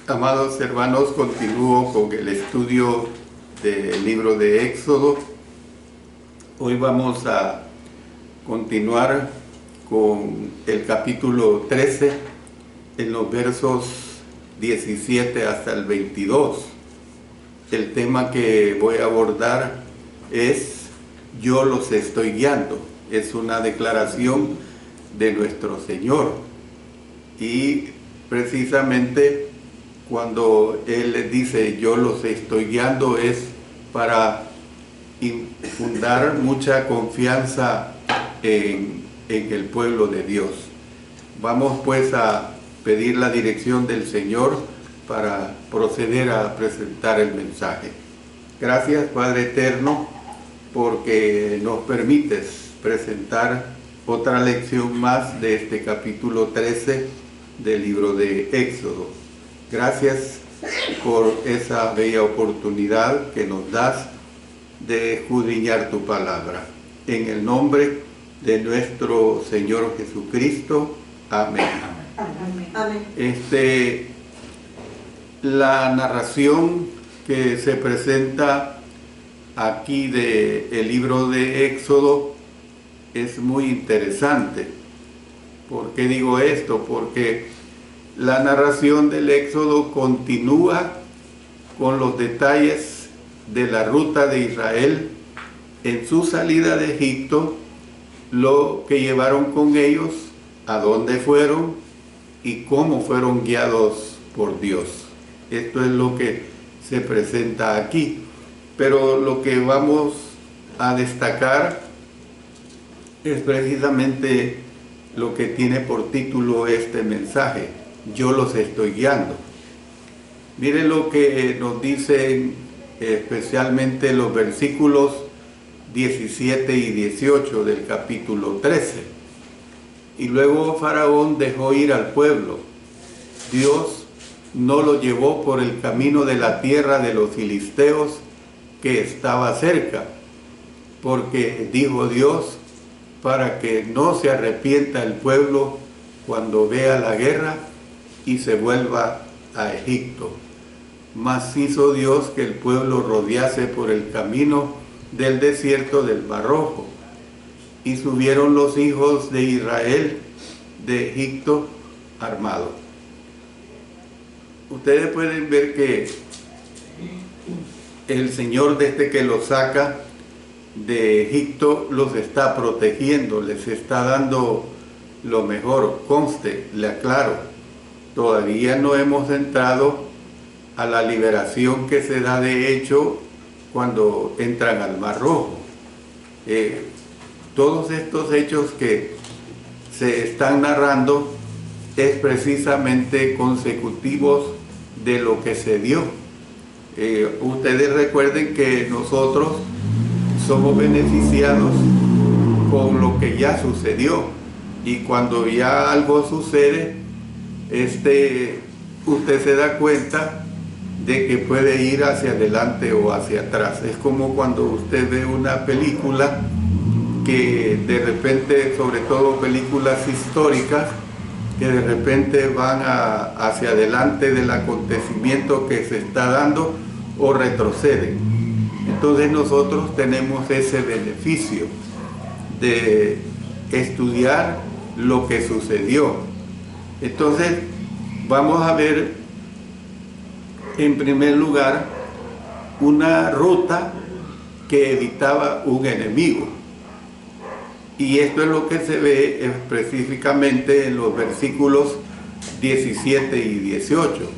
Amados hermanos, continúo con el estudio del libro de Éxodo. Hoy vamos a continuar con el capítulo 13 en los versos 17 hasta el 22. El tema que voy a abordar es "Yo los estoy guiando". Es una declaración de nuestro Señor, y precisamente cuando Él dice "yo los estoy guiando" es para infundar mucha confianza en el pueblo de Dios. Vamos pues a pedir la dirección del Señor para proceder a presentar el mensaje. Gracias, Padre eterno, porque nos permites presentar otra lección más de este capítulo 13 del libro de Éxodo. Gracias por esa bella oportunidad que nos das de escudriñar tu palabra. En el nombre de nuestro Señor Jesucristo. Amén. Amén. La narración que se presenta aquí del libro de Éxodo es muy interesante. ¿Por qué digo esto? Porque la narración del Éxodo continúa con los detalles de la ruta de Israel en su salida de Egipto, lo que llevaron con ellos, a dónde fueron y cómo fueron guiados por Dios. Esto es lo que se presenta aquí. Pero lo que vamos a destacar es precisamente lo que tiene por título este mensaje: "Yo los estoy guiando". Miren lo que nos dicen especialmente los versículos 17 y 18 del capítulo 13. "Y luego Faraón dejó ir al pueblo. Dios no lo llevó por el camino de la tierra de los filisteos que estaba cerca, porque dijo Dios, para que no se arrepienta el pueblo cuando vea la guerra y se vuelva a Egipto. Mas hizo Dios que el pueblo rodease por el camino del desierto del Mar Rojo. Y subieron los hijos de Israel de Egipto armados". Ustedes pueden ver que el Señor, desde que los saca de Egipto, los está protegiendo, les está dando lo mejor. Conste, le aclaro, todavía no hemos entrado a la liberación que se da de hecho cuando entran al Mar Rojo. Todos estos hechos que se están narrando es precisamente consecutivos de lo que se dio. Ustedes recuerden que nosotros somos beneficiados con lo que ya sucedió, y cuando ya algo sucede, usted se da cuenta de que puede ir hacia adelante o hacia atrás. Es como cuando usted ve una película que de repente, sobre todo películas históricas, que de repente van hacia adelante del acontecimiento que se está dando o retroceden. Entonces nosotros tenemos ese beneficio de estudiar lo que sucedió. Entonces vamos a ver en primer lugar una ruta que evitaba un enemigo, y esto es lo que se ve específicamente en los versículos 17 y 18.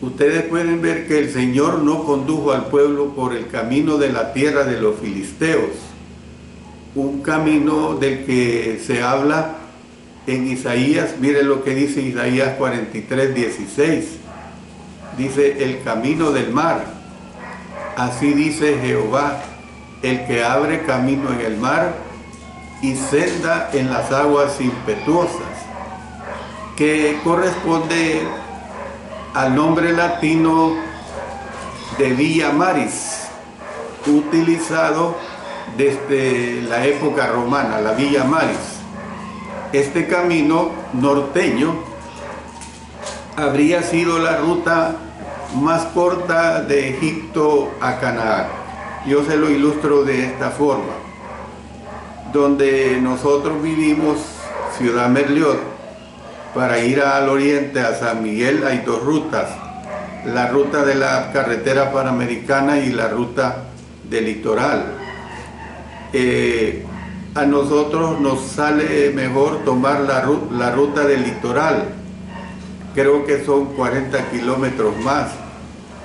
Ustedes pueden ver que el Señor no condujo al pueblo por el camino de la tierra de los filisteos, un camino del que se habla en Isaías. Miren lo que dice Isaías 43, 16. Dice: "El camino del mar, así dice Jehová, el que abre camino en el mar y senda en las aguas impetuosas", que corresponde al nombre latino de Via Maris, utilizado desde la época romana, la Via Maris. Este camino norteño habría sido la ruta más corta de Egipto a Canaán. Yo se lo ilustro de esta forma. Donde nosotros vivimos, Ciudad Merliot, para ir al oriente, a San Miguel, hay dos rutas. La ruta de la carretera panamericana y la ruta del litoral. A nosotros nos sale mejor tomar la ruta del litoral. Creo que son 40 kilómetros más,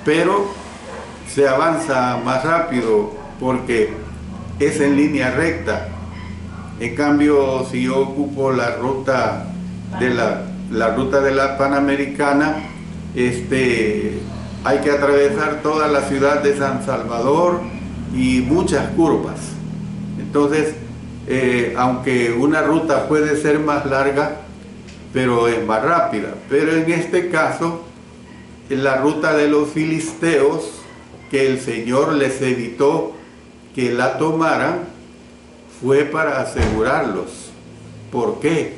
pero se avanza más rápido porque es en línea recta. En cambio, si yo ocupo la ruta de la Panamericana, hay que atravesar toda la ciudad de San Salvador y muchas curvas. Entonces, aunque una ruta puede ser más larga, pero es más rápida. Pero en este caso, la ruta de los filisteos, que el Señor les evitó que la tomaran, fue para asegurarlos. ¿Por qué?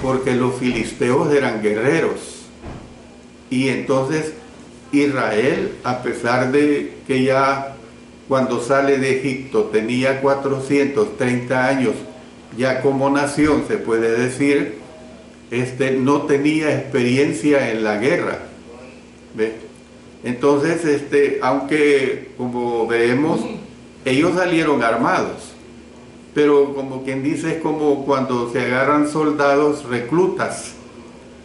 Porque los filisteos eran guerreros. Y entonces Israel, a pesar de que ya cuando sale de Egipto tenía 430 años, ya como nación se puede decir, no tenía experiencia en la guerra. ¿Ve? Entonces, aunque como vemos, ellos salieron armados, pero como quien dice, es como cuando se agarran soldados reclutas,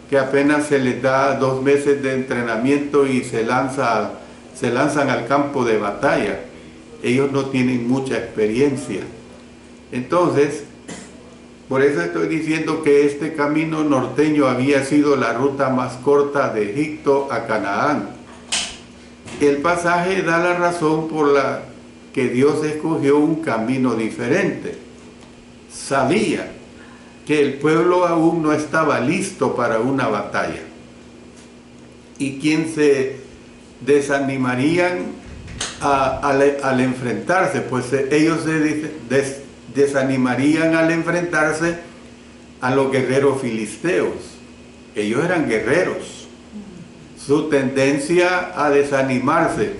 que apenas se les da 2 meses de entrenamiento y se lanzan al campo de batalla. Ellos no tienen mucha experiencia. Entonces, por eso estoy diciendo que este camino norteño había sido la ruta más corta de Egipto a Canaán. El pasaje da la razón por la que Dios escogió un camino diferente. Sabía que el pueblo aún no estaba listo para una batalla. Y quien se desanimarían al enfrentarse, pues ellos se desanimarían al enfrentarse a los guerreros filisteos. Ellos eran guerreros. Su tendencia a desanimarse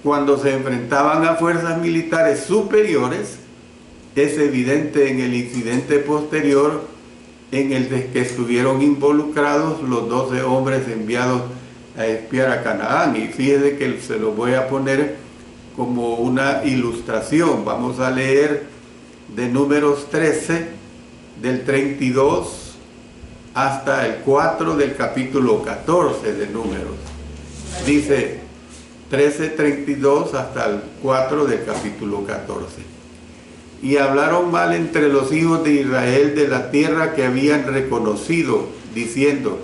cuando se enfrentaban a fuerzas militares superiores es evidente en el incidente posterior en el que estuvieron involucrados los 12 hombres enviados a espiar a Canaán. Y fíjese que se lo voy a poner como una ilustración. Vamos a leer de Números 13, del 32 hasta el 4 del capítulo 14 de Números. Dice 13:32 hasta el 4 del capítulo 14. Y hablaron mal entre los hijos de Israel de la tierra que habían reconocido, diciendo: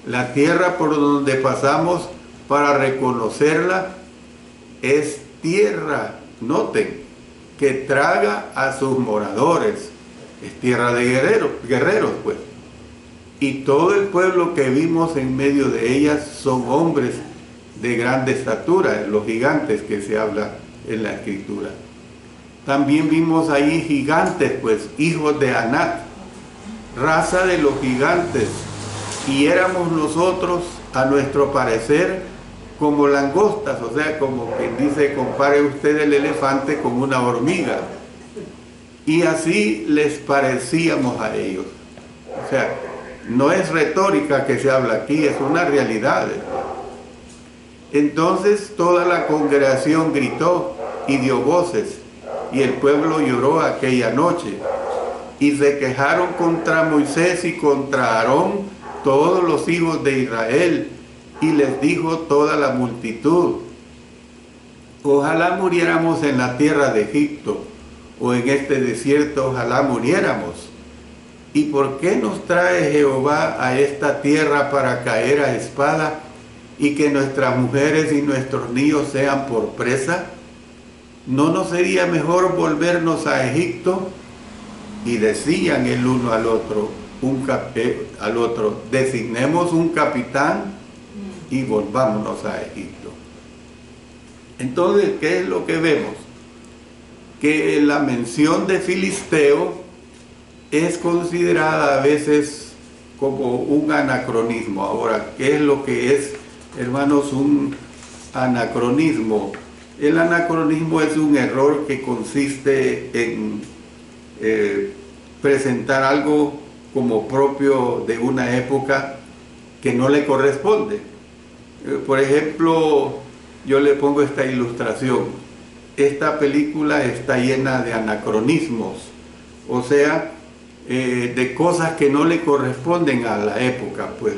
la tierra por donde pasamos para reconocerla es tierra, noten, que traga a sus moradores. Es tierra de guerreros pues. Y todo el pueblo que vimos en medio de ellas son hombres de grande estatura, los gigantes que se habla en la Escritura. También vimos ahí gigantes, pues, hijos de Anat, raza de los gigantes, y éramos nosotros, a nuestro parecer, como langostas, o sea, como quien dice, compare usted el elefante con una hormiga. Y así les parecíamos a ellos. O sea, no es retórica que se habla aquí, es una realidad. Entonces toda la congregación gritó y dio voces, y el pueblo lloró aquella noche. Y se quejaron contra Moisés y contra Aarón todos los hijos de Israel, y les dijo toda la multitud: ojalá muriéramos en la tierra de Egipto, o en este desierto, ojalá muriéramos. ¿Y por qué nos trae Jehová a esta tierra para caer a espada, y que nuestras mujeres y nuestros niños sean por presa? ¿No nos sería mejor volvernos a Egipto? Y decían el uno al otro, designemos un capitán y volvámonos a Egipto. Entonces, ¿qué es lo que vemos? Que la mención de filisteo es considerada a veces como un anacronismo. Ahora, ¿qué es lo que es, hermanos, un anacronismo? El anacronismo es un error que consiste en presentar algo como propio de una época que no le corresponde. Por ejemplo, yo le pongo esta ilustración. Esta película está llena de anacronismos, o sea, de cosas que no le corresponden a la época, pues,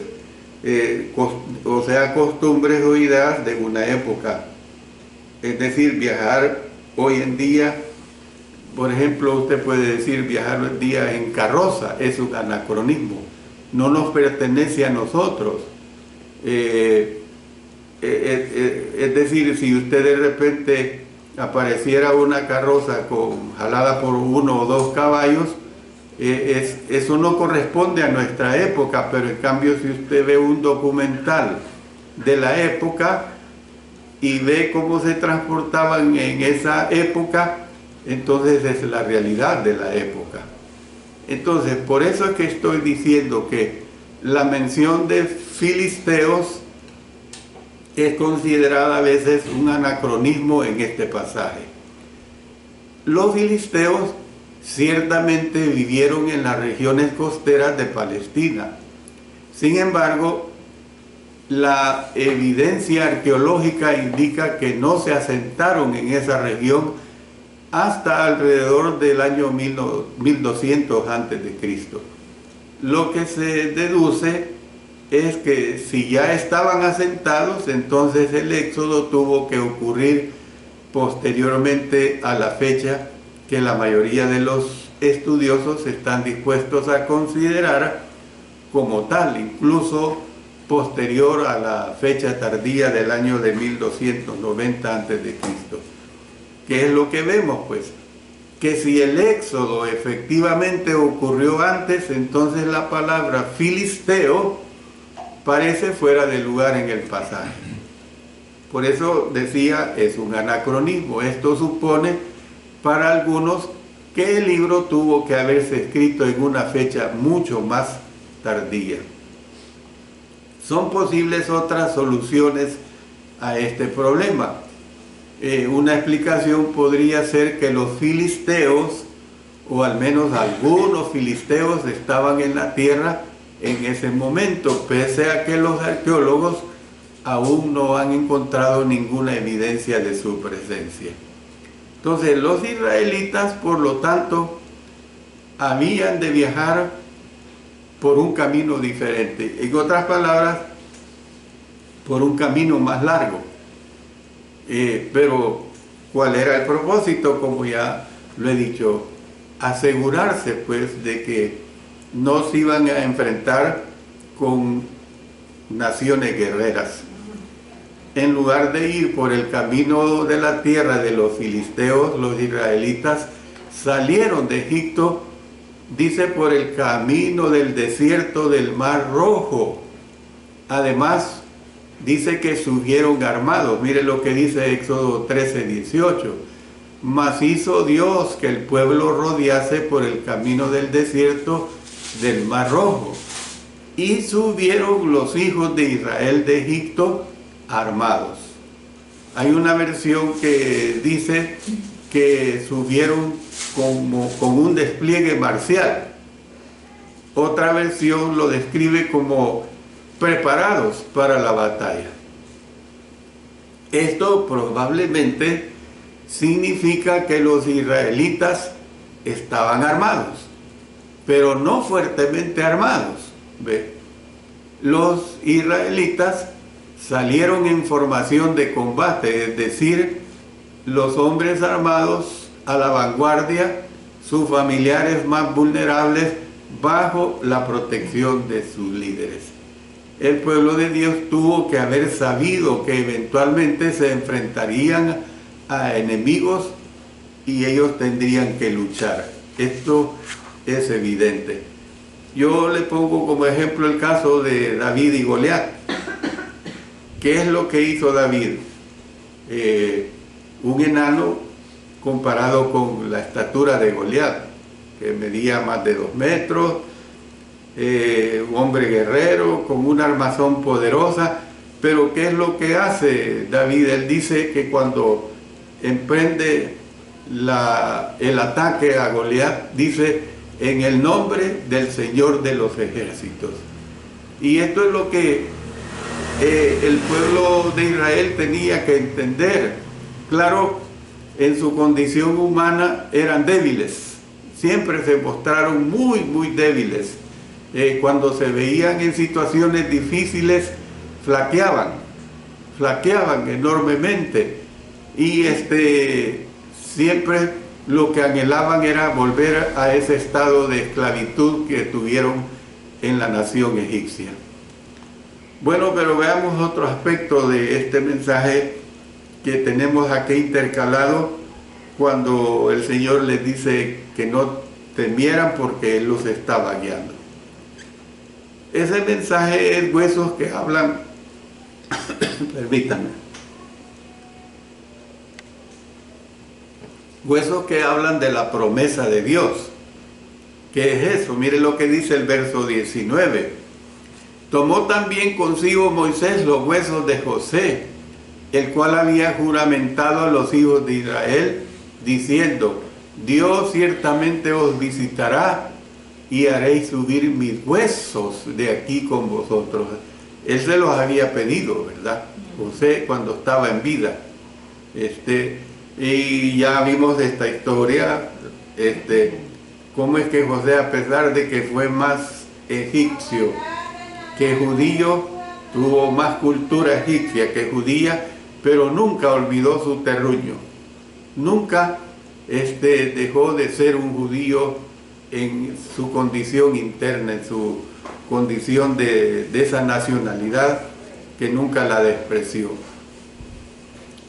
o sea, costumbres o ideas de una época. Es decir, viajar hoy en día, por ejemplo, usted puede decir viajar hoy en día en carroza, es un anacronismo, no nos pertenece a nosotros. Es decir, si usted de repente apareciera una carroza jalada por 1 o 2 caballos, eso no corresponde a nuestra época, pero en cambio si usted ve un documental de la época y ve cómo se transportaban en esa época, entonces es la realidad de la época. Entonces, por eso es que estoy diciendo que la mención de filisteos es considerada a veces un anacronismo en este pasaje. Los filisteos ciertamente vivieron en las regiones costeras de Palestina. Sin embargo, la evidencia arqueológica indica que no se asentaron en esa región hasta alrededor del año 1200 a.C. Lo que se deduce es que si ya estaban asentados, entonces el éxodo tuvo que ocurrir posteriormente a la fecha que la mayoría de los estudiosos están dispuestos a considerar como tal, incluso posterior a la fecha tardía del año de 1290 a.C. ¿Qué es lo que vemos? Pues que si el éxodo efectivamente ocurrió antes, entonces la palabra filisteo parece fuera de lugar en el pasaje. Por eso decía, es un anacronismo. Esto supone para algunos que el libro tuvo que haberse escrito en una fecha mucho más tardía. Son posibles otras soluciones a este problema. Una explicación podría ser que los filisteos, o al menos algunos filisteos, estaban en la tierra en ese momento, pese a que los arqueólogos aún no han encontrado ninguna evidencia de su presencia. Entonces los israelitas, por lo tanto, habían de viajar por un camino diferente. En otras palabras, por un camino más largo. Pero, ¿cuál era el propósito? Como ya lo he dicho, asegurarse pues de que no se iban a enfrentar con naciones guerreras. En lugar de ir por el camino de la tierra de los filisteos, los israelitas salieron de Egipto, dice, por el camino del desierto del Mar Rojo. Además, dice que subieron armados. Mire lo que dice Éxodo 13:18. Mas hizo Dios que el pueblo rodease por el camino del desierto del Mar Rojo. Y subieron los hijos de Israel de Egipto armados. Hay una versión que dice que subieron con un despliegue marcial. Otra versión lo describe como preparados para la batalla. Esto probablemente significa que los israelitas estaban armados, pero no fuertemente armados. ¿Ve? Los israelitas salieron en formación de combate, es decir, los hombres armados a la vanguardia, sus familiares más vulnerables bajo la protección de sus líderes. El pueblo de Dios tuvo que haber sabido que eventualmente se enfrentarían a enemigos y ellos tendrían que luchar. Esto es evidente. Yo le pongo como ejemplo el caso de David y Goliat. ¿Qué es lo que hizo David? Un enano comparado con la estatura de Goliat, que medía más de 2 metros, un hombre guerrero, con una armazón poderosa. Pero ¿qué es lo que hace David? Él dice que cuando emprende el ataque a Goliat, dice, en el nombre del Señor de los ejércitos. Y esto es lo que el pueblo de Israel tenía que entender. Claro, en su condición humana eran débiles, siempre se mostraron muy débiles. Cuando se veían en situaciones difíciles, flaqueaban enormemente, y siempre lo que anhelaban era volver a ese estado de esclavitud que tuvieron en la nación egipcia. Bueno, pero veamos otro aspecto de este mensaje que tenemos aquí intercalado, cuando el Señor les dice que no temieran porque Él los estaba guiando. Ese mensaje es huesos que hablan, permítanme, huesos que hablan de la promesa de Dios. ¿Qué es eso? Mire lo que dice el verso 19. Tomó también consigo Moisés los huesos de José, el cual había juramentado a los hijos de Israel, diciendo, Dios ciertamente os visitará y haréis subir mis huesos de aquí con vosotros. Él se los había pedido, ¿verdad? José, cuando estaba en vida. Y ya vimos esta historia, cómo es que José, a pesar de que fue más egipcio que judío, tuvo más cultura egipcia que judía, pero nunca olvidó su terruño. Nunca dejó de ser un judío en su condición interna, en su condición de esa nacionalidad que nunca la despreció.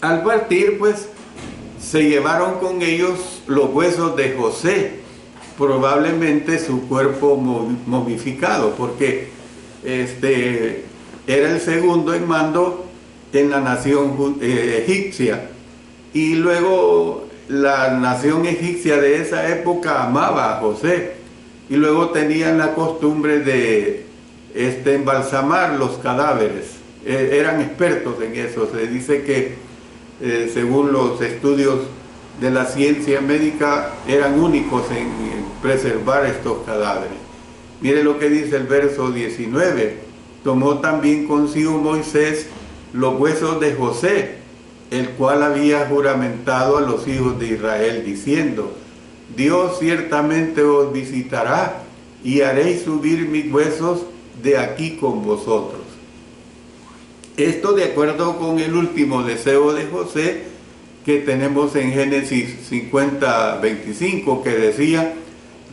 Al partir, pues, se llevaron con ellos los huesos de José, probablemente su cuerpo momificado, porque era el segundo en mando en la nación egipcia, y luego la nación egipcia de esa época amaba a José, y luego tenían la costumbre de embalsamar los cadáveres. Eran expertos en eso. Se dice que según los estudios de la ciencia médica, eran únicos en preservar estos cadáveres. Mire lo que dice el verso 19. Tomó también consigo Moisés los huesos de José, el cual había juramentado a los hijos de Israel, diciendo, Dios ciertamente os visitará y haréis subir mis huesos de aquí con vosotros. Esto de acuerdo con el último deseo de José que tenemos en Génesis 50:25, que decía,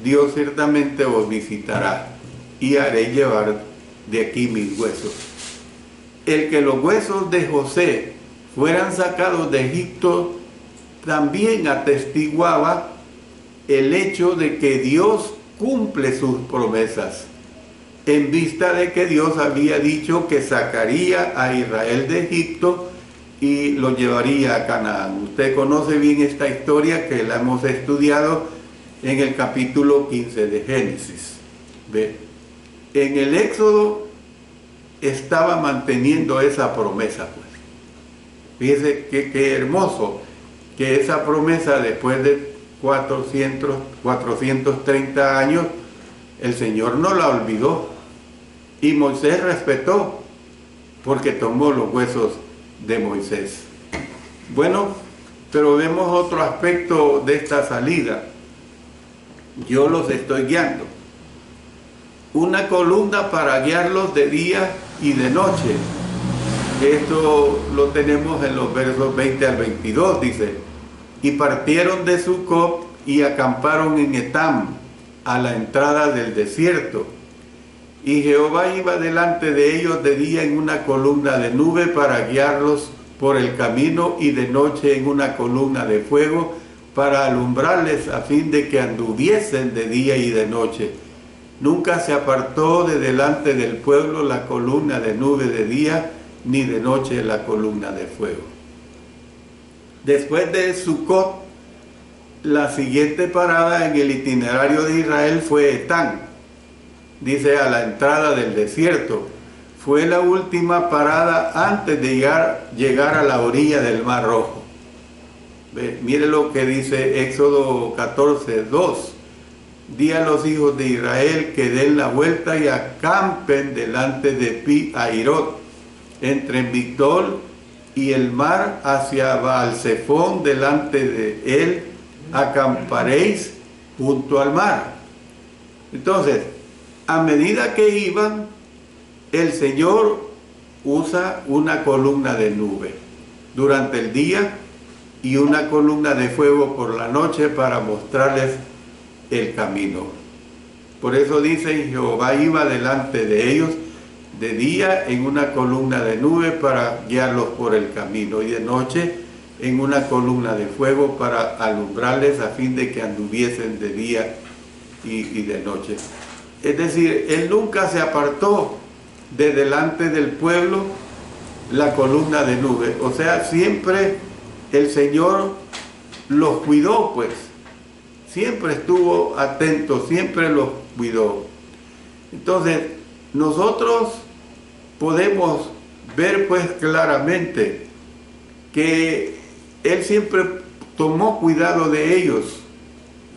Dios ciertamente os visitará y haré llevar de aquí mis huesos. El que los huesos de José fueran sacados de Egipto también atestiguaba el hecho de que Dios cumple sus promesas, en vista de que Dios había dicho que sacaría a Israel de Egipto y lo llevaría a Canaán. Usted conoce bien esta historia, que la hemos estudiado en el capítulo 15 de Génesis. ¿Ve? En el Éxodo estaba manteniendo esa promesa, pues. Fíjese qué hermoso que esa promesa, después de 430 años, el Señor no la olvidó, y Moisés respetó, porque tomó los huesos de Moisés. Bueno, pero vemos otro aspecto de esta salida. Yo los estoy guiando. Una columna para guiarlos de día y de noche. Esto lo tenemos en los versos 20 al 22, dice, y partieron de Sucot y acamparon en Etam, a la entrada del desierto. Y Jehová iba delante de ellos de día en una columna de nube para guiarlos por el camino, y de noche en una columna de fuego para alumbrarles, a fin de que anduviesen de día y de noche. Nunca se apartó de delante del pueblo la columna de nube de día, ni de noche la columna de fuego. Después de Sucot, la siguiente parada en el itinerario de Israel fue Etán. dice a la entrada del desierto. Fue la última parada antes de llegar a la orilla del Mar Rojo. Mire lo que dice Éxodo 14:2. Di a los hijos de Israel que den la vuelta y acampen delante de Pi-Hairot, entre Migdol y el mar, hacia Baal-Zephón, delante de él acamparéis junto al mar. Entonces, a medida que iban, el Señor usa una columna de nube durante el día y una columna de fuego por la noche para mostrarles el camino. Por eso dice, Jehová iba delante de ellos de día en una columna de nube para guiarlos por el camino, y de noche en una columna de fuego para alumbrarles, a fin de que anduviesen de día y de noche. Es decir, Él nunca se apartó de delante del pueblo la columna de nube. O sea, siempre el Señor los cuidó, pues. Siempre estuvo atento, siempre los cuidó. Entonces, nosotros podemos ver pues claramente que Él siempre tomó cuidado de ellos,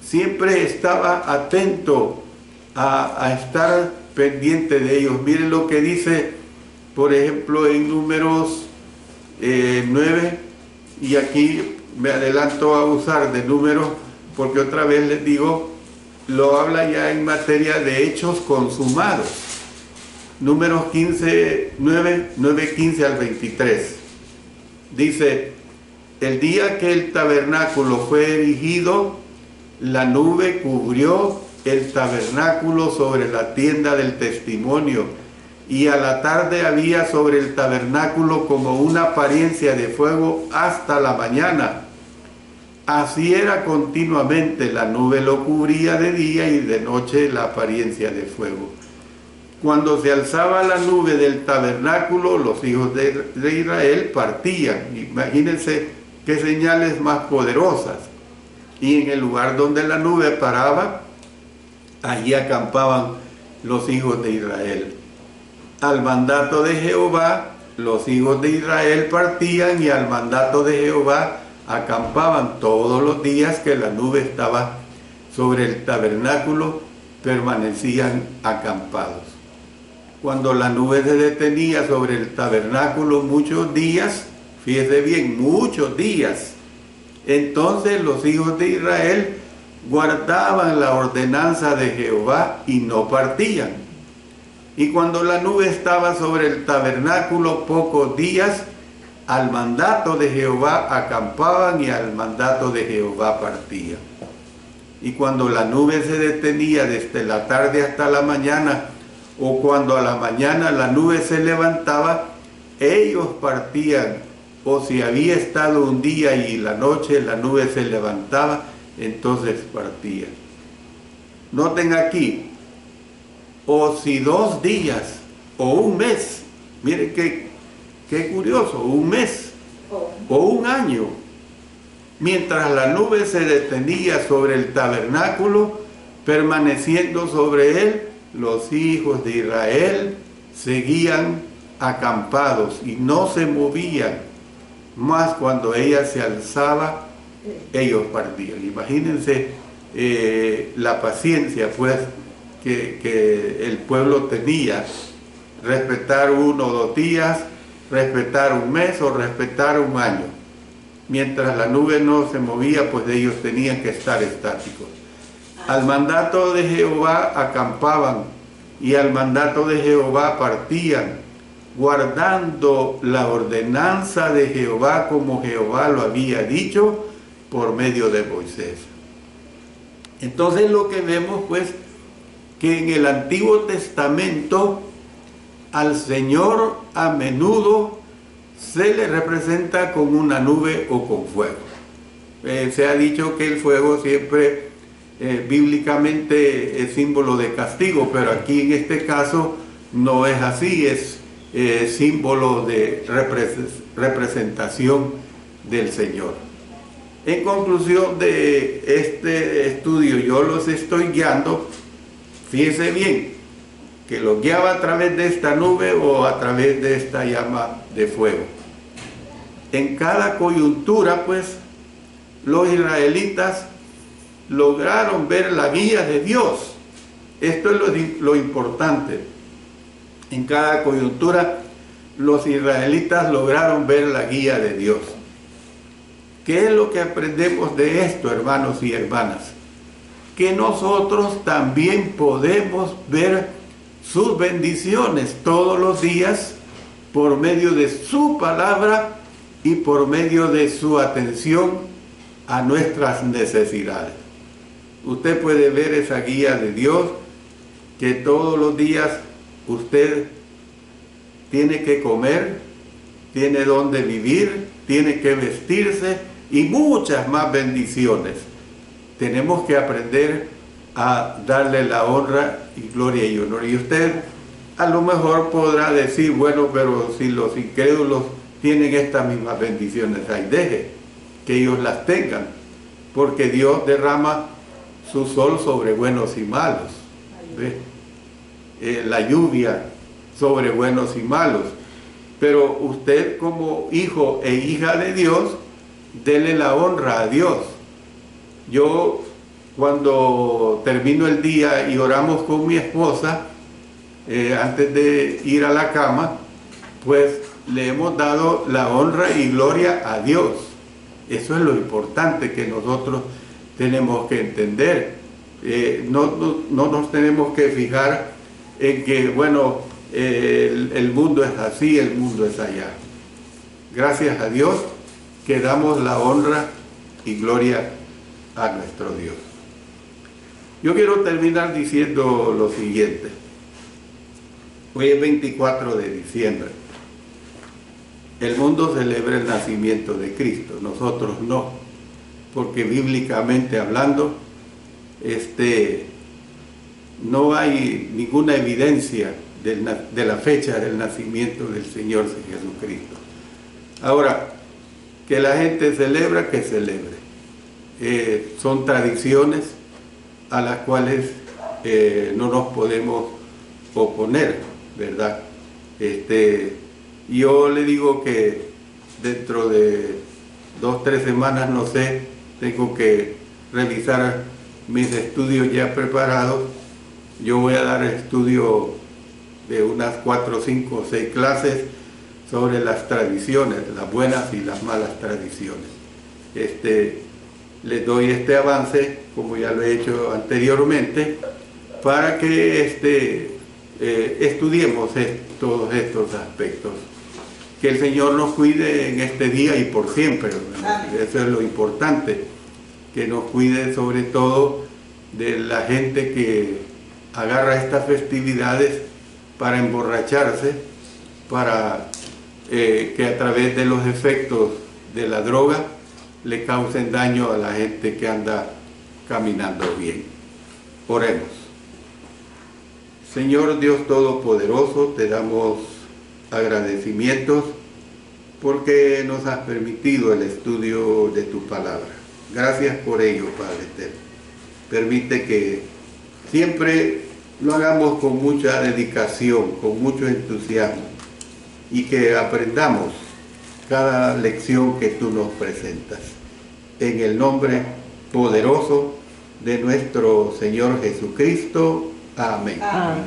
siempre estaba atento a estar pendiente de ellos. Miren lo que dice, por ejemplo, en Números 9, y aquí me adelanto a usar de Números, porque otra vez les digo, lo habla ya en materia de hechos consumados. Números 9:15 al 23. Dice, el día que el tabernáculo fue erigido, la nube cubrió el tabernáculo sobre la tienda del testimonio, y a la tarde había sobre el tabernáculo como una apariencia de fuego hasta la mañana. Así era continuamente, la nube lo cubría de día y de noche la apariencia de fuego. Cuando se alzaba la nube del tabernáculo, los hijos de Israel partían. Imagínense qué señales más poderosas. Y en el lugar donde la nube paraba, allí acampaban los hijos de Israel. Al mandato de Jehová, los hijos de Israel partían, y al mandato de Jehová acampaban todos los días que la nube estaba sobre el tabernáculo, permanecían acampados. Cuando la nube se detenía sobre el tabernáculo muchos días, fíjese bien, muchos días, entonces los hijos de Israel guardaban la ordenanza de Jehová y no partían. Y cuando la nube estaba sobre el tabernáculo pocos días, al mandato de Jehová acampaban, y al mandato de Jehová partían. Y cuando la nube se detenía desde la tarde hasta la mañana, o cuando a la mañana la nube se levantaba, ellos partían. O si había estado un día y la noche la nube se levantaba, entonces partían. Noten aquí, o si 2 días o un mes, miren qué curioso, un mes o un año, mientras la nube se detenía sobre el tabernáculo, permaneciendo sobre él, los hijos de Israel seguían acampados y no se movían, mas cuando ella se alzaba, ellos partían. Imagínense la paciencia pues que el pueblo tenía, respetar 1 o 2 días, respetar un mes o respetar un año. Mientras la nube no se movía, pues ellos tenían que estar estáticos. Al mandato de Jehová acampaban, y al mandato de Jehová partían, guardando la ordenanza de Jehová como Jehová lo había dicho por medio de Moisés. Entonces lo que vemos pues, que en el Antiguo Testamento al Señor a menudo se le representa con una nube o con fuego. Se ha dicho que el fuego siempre bíblicamente es símbolo de castigo, pero aquí en este caso no es así, es símbolo de representación del Señor. En conclusión de este estudio, yo los estoy guiando, fíjense bien, que los guiaba a través de esta nube o a través de esta llama de fuego. En cada coyuntura, pues, los israelitas lograron ver la guía de Dios. Esto es lo importante. En cada coyuntura, los israelitas lograron ver la guía de Dios. ¿Qué es lo que aprendemos de esto, hermanos y hermanas? Que nosotros también podemos ver sus bendiciones todos los días por medio de su palabra y por medio de su atención a nuestras necesidades. Usted puede ver esa guía de Dios, que todos los días usted tiene que comer, tiene donde vivir, tiene que vestirse y muchas más bendiciones. Tenemos que aprender a darle la honra y gloria y honor. Y usted a lo mejor podrá decir, bueno, pero si los incrédulos tienen estas mismas bendiciones, ahí deje que ellos las tengan, porque Dios derrama su sol sobre buenos y malos, la lluvia sobre buenos y malos. Pero usted, como hijo e hija de Dios, dele la honra a Dios. Yo, cuando termino el día y oramos con mi esposa, antes de ir a la cama, pues le hemos dado la honra y gloria a Dios. Eso es lo importante que nosotros tenemos que entender. No nos tenemos que fijar en que, bueno, el mundo es así, el mundo es allá. Gracias a Dios que damos la honra y gloria a nuestro Dios. Yo quiero terminar diciendo lo siguiente. Hoy es 24 de diciembre. El mundo celebra el nacimiento de Cristo, nosotros no, porque bíblicamente hablando, no hay ninguna evidencia de la fecha del nacimiento del Señor Jesucristo. Ahora, que la gente celebra, que celebre. Son tradiciones a las cuales no nos podemos oponer, ¿verdad? Yo le digo que dentro de 2 o 3 semanas, no sé, tengo que revisar mis estudios ya preparados. Yo voy a dar estudio de unas 4, 5 o 6 clases sobre las tradiciones, las buenas y las malas tradiciones. Les doy este avance, como ya lo he hecho anteriormente, para que estudiemos todos estos aspectos. Que el Señor nos cuide en este día y por siempre. Eso es lo importante, que nos cuide sobre todo de la gente que agarra estas festividades para emborracharse, para que a través de los efectos de la droga le causen daño a la gente que anda caminando bien. Oremos. Señor Dios Todopoderoso, te damos agradecimientos porque nos has permitido el estudio de tu palabra. Gracias por ello, Padre eterno. Permite que siempre lo hagamos con mucha dedicación, con mucho entusiasmo, y que aprendamos cada lección que tú nos presentas. En el nombre poderoso de nuestro Señor Jesucristo. Amén. Amén.